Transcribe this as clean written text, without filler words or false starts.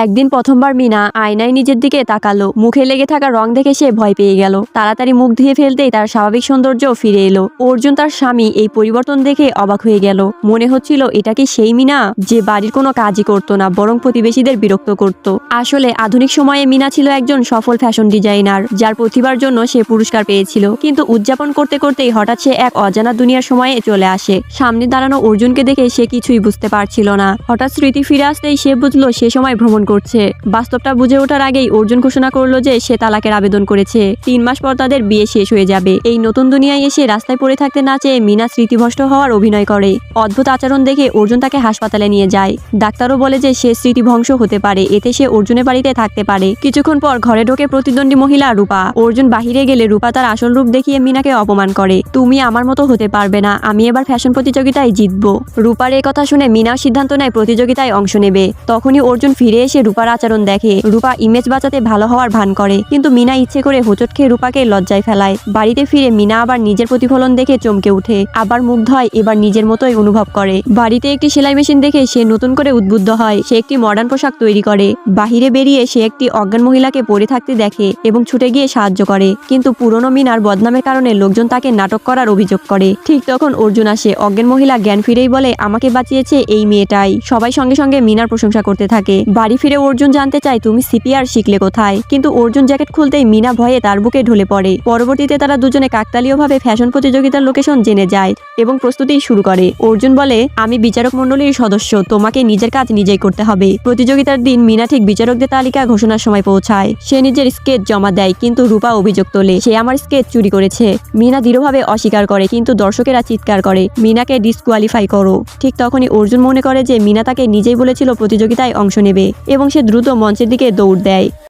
একদিন প্রথমবার মিনা আয়নায় নিজের দিকে তাকালো। মুখে লেগে থাকা রং দেখে সে ভয় পেয়ে গেল। তাড়াতাড়ি মুখ ধুয়ে ফেলতেই তার স্বাভাবিক সৌন্দর্য ফিরে এলো। অর্জুন তার স্বামী এই পরিবর্তন দেখে অবাক হয়ে গেল। মনে হচ্ছিল এটা কি সেই মিনা যে বাড়ির কোনো কাজই করতো না, বরং প্রতিবেশীদের বিরক্ত করত। আসলে আধুনিক সময়ে মিনা ছিল একজন সফল ফ্যাশন ডিজাইনার, যার প্রতিভার জন্য সে পুরস্কার পেয়েছিল। কিন্তু উদযাপন করতে করতেই হঠাৎ সে এক অজানা দুনিয়ার সময়ে চলে আসে। সামনে দাঁড়ানো অর্জুনকে দেখে সে কিছুই বুঝতে পারছিল না। হঠাৎ স্মৃতি ফিরে আসতেই সে বুঝলো সে সময় ভ্রমণ করছে। বাস্তবটা বুঝে ওঠার আগেই অর্জুন ঘোষণা করলো যে সে তালাকের আবেদন করেছে। 3 মাস পর তাদের বিয়ে শেষ হয়ে যাবে। এই নতুন দুনিয়ায় এসে রাস্তায় পড়ে থাকতে না চেয়ে মিনা স্মৃতিভ্রষ্ট হওয়ার অভিনয় করে। অদ্ভুত আচরণ দেখে অর্জুন তাকে হাসপাতালে নিয়ে যায়। ডাক্তারও বলে যে সে স্মৃতিভ্রংশ হতে পারে, এতে সে অর্জুনের বাড়িতে থাকতে পারে। কিছুক্ষণ পর ঘরে ঢোকে প্রতিদ্বন্দ্বী মহিলা রূপা। অর্জুন বাহিরে গেলে রূপা তার আসল রূপ দেখিয়ে মিনাকে অপমান করে। তুমি আমার মতো হতে পারবে না, আমি এবার ফ্যাশন প্রতিযোগিতায় জিতবো। রূপার এই কথা শুনে মিনাও সিদ্ধান্ত নেয় প্রতিযোগিতায় অংশ নেবে। তখনই অর্জুন ফিরে এসে রূপার আচরণ দেখে। রূপা ইমেজ বাঁচাতে ভালো হওয়ার ভান করে, কিন্তু মিনা ইচ্ছে করে হোঁচট খেয়ে রূপাকে লজ্জায় ফেলায়। বাড়িতে ফিরে মিনা আবার নিজের প্রতিফলন দেখে চমকে উঠে, আবার মুগ্ধ হয়, এবার নিজের মতোই অনুভব করে। বাড়িতে একটি সেলাই মেশিন দেখে সে নতুন করে উদ্বুদ্ধ হয়। সে একটি মডার্ন পোশাক তৈরি করে। বাহিরে বেরিয়ে সে একটি অজ্ঞান মহিলাকে পড়ে থাকতে দেখে এবং ছুটে গিয়ে সাহায্য করে। কিন্তু পুরনো মিনার বদনামের কারণে লোকজন তাকে নাটক করার অভিযোগ করে। ঠিক তখন অর্জুন আসে। অজ্ঞান মহিলা জ্ঞান ফিরেই বলে, আমাকে বাঁচিয়েছে এই মেয়েটাই। সবাই সঙ্গে সঙ্গে মিনার প্রশংসা করতে থাকে। বাড়ি ফিরে অর্জুন জানতে চায়, তুমি সিপিআর শিখলে কোথায়? কিন্তু অর্জুন জ্যাকেট খুলতেই মিনা ভয়ে তার বুকে ঢলে পড়ে। পরবর্তীতে তারা দুজনে কাকতালীয়ভাবে ফ্যাশন প্রতিযোগিতার লোকেশন জেনে যায় এবং প্রস্তুতি শুরু করে। অর্জুন বলে, আমি বিচারক মণ্ডলীর সদস্য, তোমাকে নিজের কাজ নিজেই করতে হবে। প্রতিযোগিতার দিন মিনা ঠিক বিচারকদের তালিকা ঘোষণার সময় পৌঁছায়। সে নিজের স্কেচ জমা দেয়, কিন্তু রূপা অভিযোগ তোলে সে আমার স্কেচ চুরি করেছে। মিনা দৃঢ়ভাবে অস্বীকার করে, কিন্তু দর্শকেরা চিৎকার করে, মিনাকে ডিসকোয়ালিফাই করো। ঠিক তখনই অর্জুন মনে করে যে মিনা তাকে নিজেই বলেছিল প্রতিযোগিতায় অংশ নেবে এবং সে দ্রুত মঞ্চের দিকে দৌড় দেয়।